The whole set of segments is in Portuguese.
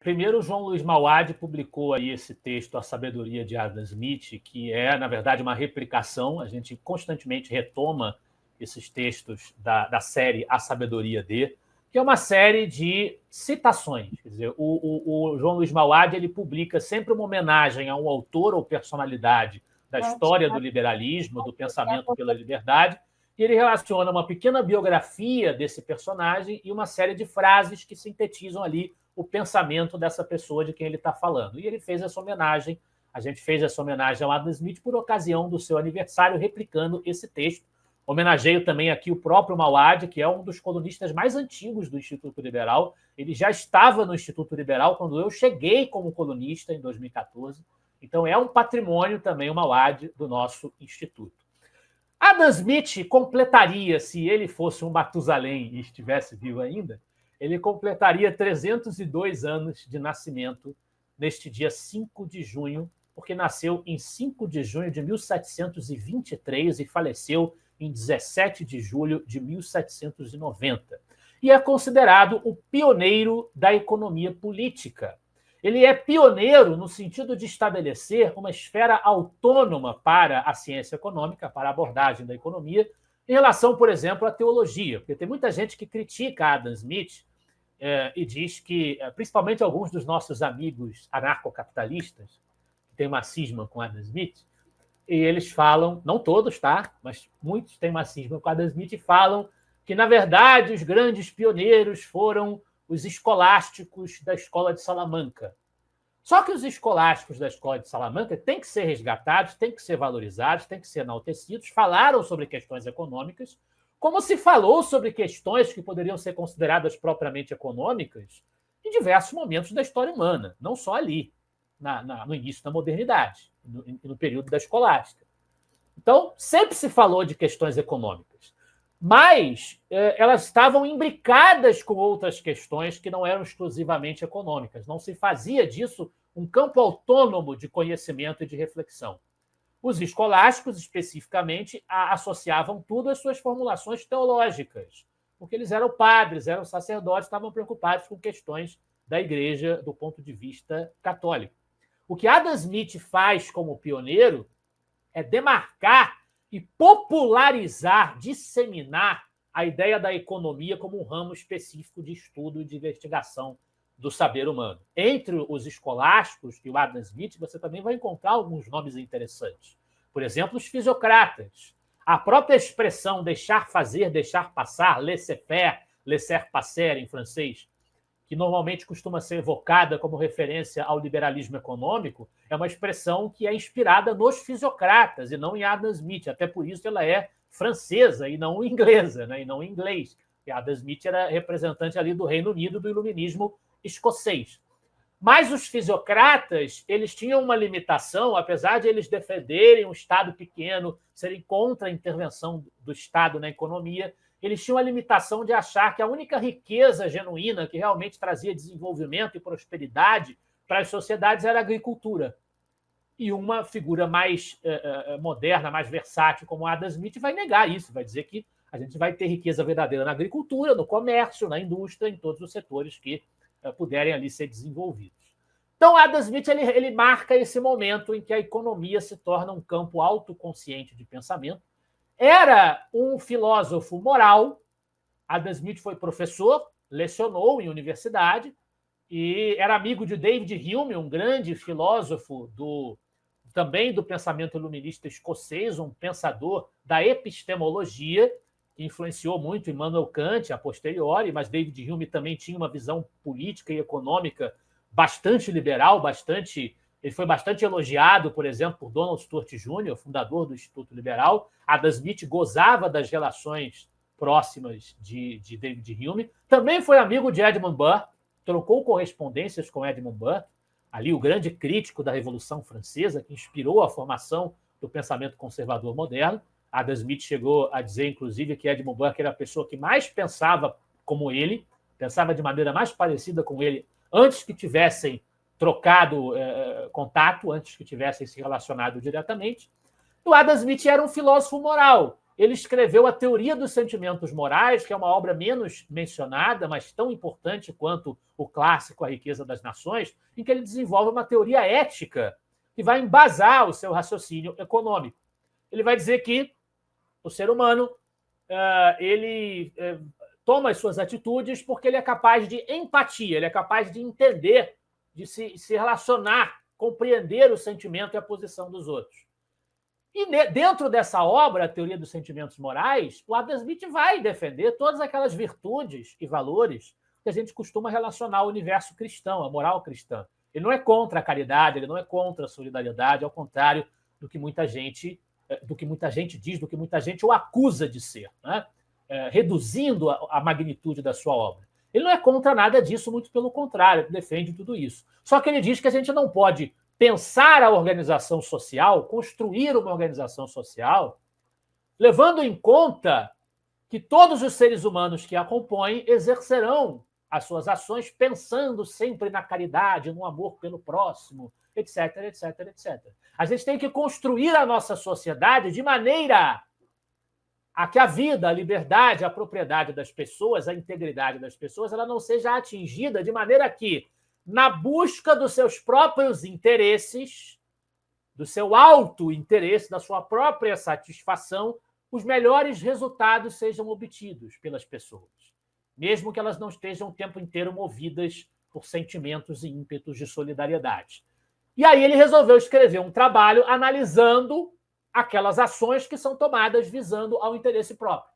primeiro o João Luiz Mauad publicou aí esse texto, A Sabedoria de Adam Smith, que é, na verdade, uma replicação. A gente constantemente retoma esses textos da série A Sabedoria de, que é uma série de citações. Quer dizer, o João Luiz Mauad ele publica sempre uma homenagem a um autor ou personalidade da história do liberalismo, do pensamento pela liberdade, e ele relaciona uma pequena biografia desse personagem e uma série de frases que sintetizam ali o pensamento dessa pessoa de quem ele está falando. E ele fez essa homenagem, a gente fez essa homenagem ao Adam Smith por ocasião do seu aniversário, replicando esse texto. Homenageio também aqui o próprio Mauad, que é um dos colunistas mais antigos do Instituto Liberal. Ele já estava no Instituto Liberal quando eu cheguei como colunista, em 2014. Então, é um patrimônio também, o Mauad, do nosso Instituto. Adam Smith completaria, se ele fosse um Matusalém e estivesse vivo ainda, ele completaria 302 anos de nascimento neste dia 5 de junho, porque nasceu em 5 de junho de 1723 e faleceu em 17 de julho de 1790. E é considerado o pioneiro da economia política. Ele é pioneiro no sentido de estabelecer uma esfera autônoma para a ciência econômica, para a abordagem da economia, em relação, por exemplo, à teologia. Porque tem muita gente que critica Adam Smith e diz que, principalmente alguns dos nossos amigos anarcocapitalistas, que têm uma cisma com Adam Smith, e eles falam, não todos, tá? Mas muitos têm uma cisma com Adam Smith e falam que, na verdade, os grandes pioneiros foram os escolásticos da Escola de Salamanca. Só que os escolásticos da Escola de Salamanca têm que ser resgatados, têm que ser valorizados, têm que ser enaltecidos. Falaram sobre questões econômicas, como se falou sobre questões que poderiam ser consideradas propriamente econômicas em diversos momentos da história humana, não só ali, no início da modernidade, no período da escolástica. Então, sempre se falou de questões econômicas, mas elas estavam imbricadas com outras questões que não eram exclusivamente econômicas. Não se fazia disso um campo autônomo de conhecimento e de reflexão. Os escolásticos, especificamente, associavam tudo às suas formulações teológicas, porque eles eram padres, eram sacerdotes, estavam preocupados com questões da igreja do ponto de vista católico. O que Adam Smith faz como pioneiro é demarcar e popularizar, disseminar a ideia da economia como um ramo específico de estudo e de investigação do saber humano. Entre os escolásticos e o Adam Smith, você também vai encontrar alguns nomes interessantes. Por exemplo, os fisiocratas. A própria expressão deixar fazer, deixar passar, laissez-faire, laisser-passer em francês, que normalmente costuma ser evocada como referência ao liberalismo econômico, é uma expressão que é inspirada nos fisiocratas e não em Adam Smith. Até por isso ela é francesa e não inglesa, né? E não em inglês. E Adam Smith era representante ali do Reino Unido, do iluminismo escocês. Mas os fisiocratas, eles tinham uma limitação, apesar de eles defenderem um Estado pequeno, serem contra a intervenção do Estado na economia, eles tinham a limitação de achar que a única riqueza genuína que realmente trazia desenvolvimento e prosperidade para as sociedades era a agricultura. E uma figura mais moderna, mais versátil, como Adam Smith, vai negar isso, vai dizer que a gente vai ter riqueza verdadeira na agricultura, no comércio, na indústria, em todos os setores que puderem ali ser desenvolvidos. Então, Adam Smith ele marca esse momento em que a economia se torna um campo autoconsciente de pensamento. Era um filósofo moral. Adam Smith foi professor, lecionou em universidade e era amigo de David Hume, um grande filósofo também do pensamento iluminista escocês, um pensador da epistemologia, que influenciou muito Immanuel Kant a posteriori, mas David Hume também tinha uma visão política e econômica bastante liberal, ele foi bastante elogiado, por exemplo, por Donald Stewart Jr., fundador do Instituto Liberal. Adam Smith gozava das relações próximas de David Hume. Também foi amigo de Edmund Burke, trocou correspondências com Edmund Burke, ali o grande crítico da Revolução Francesa, que inspirou a formação do pensamento conservador moderno. Adam Smith chegou a dizer, inclusive, que Edmund Burke era a pessoa que mais pensava como ele, pensava de maneira mais parecida com ele, antes que tivessem trocado contato, antes que tivessem se relacionado diretamente. O Adam Smith era um filósofo moral. ele escreveu A Teoria dos Sentimentos Morais, que é uma obra menos mencionada, mas tão importante quanto o clássico A Riqueza das Nações, em que ele desenvolve uma teoria ética que vai embasar o seu raciocínio econômico. Ele vai dizer que o ser humano ele toma as suas atitudes porque ele é capaz de empatia, ele é capaz de entender, de se relacionar, compreender o sentimento e a posição dos outros. E dentro dessa obra, A Teoria dos Sentimentos Morais, o Adam Smith vai defender todas aquelas virtudes e valores que a gente costuma relacionar ao universo cristão, à moral cristã. Ele não é contra a caridade, ele não é contra a solidariedade, ao contrário do que muita gente diz, do que muita gente o acusa de ser, né? Reduzindo a magnitude da sua obra. Ele não é contra nada disso, muito pelo contrário, ele defende tudo isso. Só que ele diz que a gente não pode pensar a organização social, construir uma organização social, levando em conta que todos os seres humanos que a compõem exercerão as suas ações pensando sempre na caridade, no amor pelo próximo, etc, etc, etc. A gente tem que construir a nossa sociedade de maneira a que a vida, a liberdade, a propriedade das pessoas, a integridade das pessoas, ela não seja atingida de maneira que, na busca dos seus próprios interesses, do seu auto-interesse, da sua própria satisfação, os melhores resultados sejam obtidos pelas pessoas, mesmo que elas não estejam o tempo inteiro movidas por sentimentos e ímpetos de solidariedade. E aí ele resolveu escrever um trabalho analisando aquelas ações que são tomadas visando ao interesse próprio,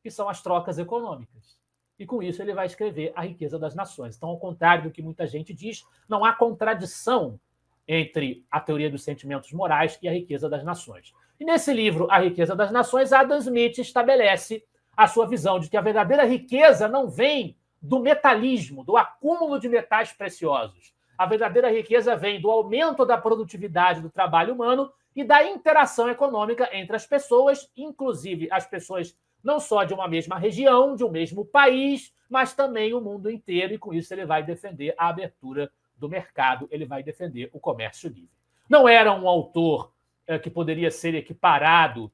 que são as trocas econômicas. E com isso ele vai escrever A Riqueza das Nações. Então, ao contrário do que muita gente diz, não há contradição entre a teoria dos sentimentos morais e a riqueza das nações. E nesse livro, A Riqueza das Nações, Adam Smith estabelece a sua visão de que a verdadeira riqueza não vem do metalismo, do acúmulo de metais preciosos. A verdadeira riqueza vem do aumento da produtividade do trabalho humano e da interação econômica entre as pessoas, inclusive as pessoas não só de uma mesma região, de um mesmo país, mas também o mundo inteiro, e com isso ele vai defender a abertura do mercado, ele vai defender o comércio livre. Não era um autor que poderia ser equiparado,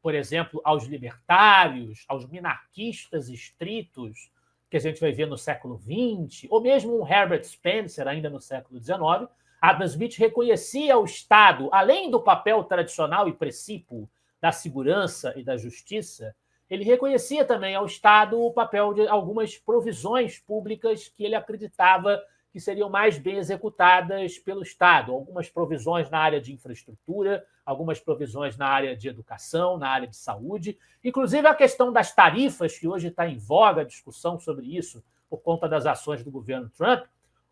por exemplo, aos libertários, aos minarquistas estritos, que a gente vai ver no século XX, ou mesmo um Herbert Spencer, ainda no século XIX. Adam Smith reconhecia ao Estado, além do papel tradicional e precípuo da segurança e da justiça, ele reconhecia também ao Estado o papel de algumas provisões públicas que ele acreditava que seriam mais bem executadas pelo Estado. Algumas provisões na área de infraestrutura, algumas provisões na área de educação, na área de saúde. Inclusive a questão das tarifas, que hoje está em voga a discussão sobre isso por conta das ações do governo Trump,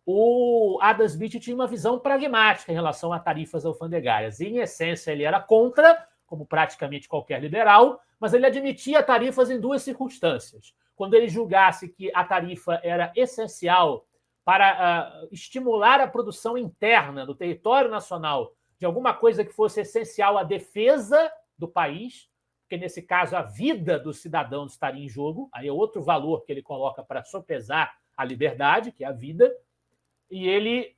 o Adam Smith tinha uma visão pragmática em relação a tarifas alfandegárias. E, em essência, ele era contra, como praticamente qualquer liberal, mas ele admitia tarifas em duas circunstâncias. Quando ele julgasse que a tarifa era essencial para estimular a produção interna do território nacional de alguma coisa que fosse essencial à defesa do país, porque, nesse caso, a vida dos cidadãos estaria em jogo, aí é outro valor que ele coloca para sopesar a liberdade, que é a vida, e ele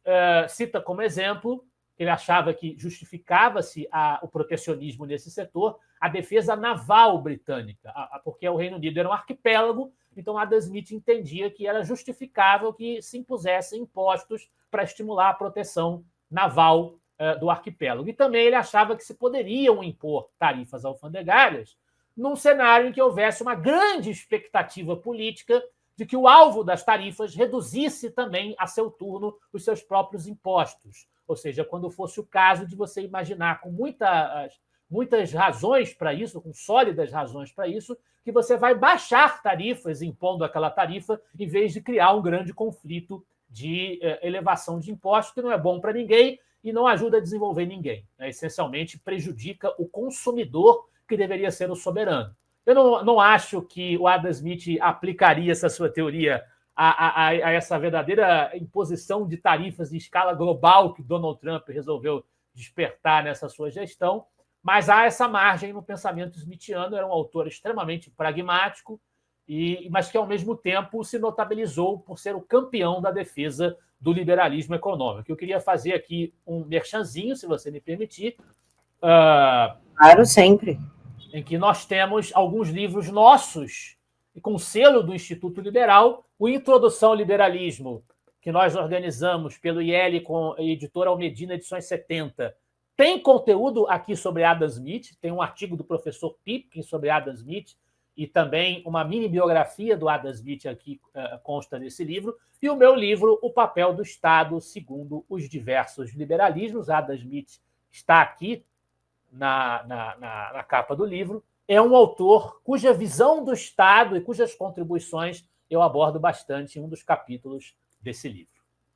cita como exemplo, ele achava que justificava-se o protecionismo nesse setor, a defesa naval britânica, porque o Reino Unido era um arquipélago, então Adam Smith entendia que era justificável que se impusessem impostos para estimular a proteção naval do arquipélago. E também ele achava que se poderiam impor tarifas alfandegárias num cenário em que houvesse uma grande expectativa política de que o alvo das tarifas reduzisse também, a seu turno, os seus próprios impostos. Ou seja, quando fosse o caso de você imaginar com muitas razões para isso, com sólidas razões para isso, que você vai baixar tarifas impondo aquela tarifa, em vez de criar um grande conflito de elevação de impostos, que não é bom para ninguém e não ajuda a desenvolver ninguém. Essencialmente, prejudica o consumidor, que deveria ser o soberano. Eu não acho que o Adam Smith aplicaria essa sua teoria a essa verdadeira imposição de tarifas em escala global que Donald Trump resolveu despertar nessa sua gestão, mas há essa margem no pensamento smithiano. Era um autor extremamente pragmático, mas que, ao mesmo tempo, se notabilizou por ser o campeão da defesa do liberalismo econômico. Eu queria fazer aqui um merchanzinho, se você me permitir. Claro, sempre. em que nós temos alguns livros nossos, com selo do Instituto Liberal, o Introdução ao Liberalismo, que nós organizamos pelo IEL com a editora Almedina Edições 70. Tem conteúdo aqui sobre Adam Smith, tem um artigo do professor Pipkin sobre Adam Smith, e também uma mini biografia do Adam Smith aqui consta nesse livro, e o meu livro, O Papel do Estado segundo os Diversos Liberalismos. Adam Smith está aqui na capa do livro. É um autor cuja visão do Estado e cujas contribuições eu abordo bastante em um dos capítulos desse livro.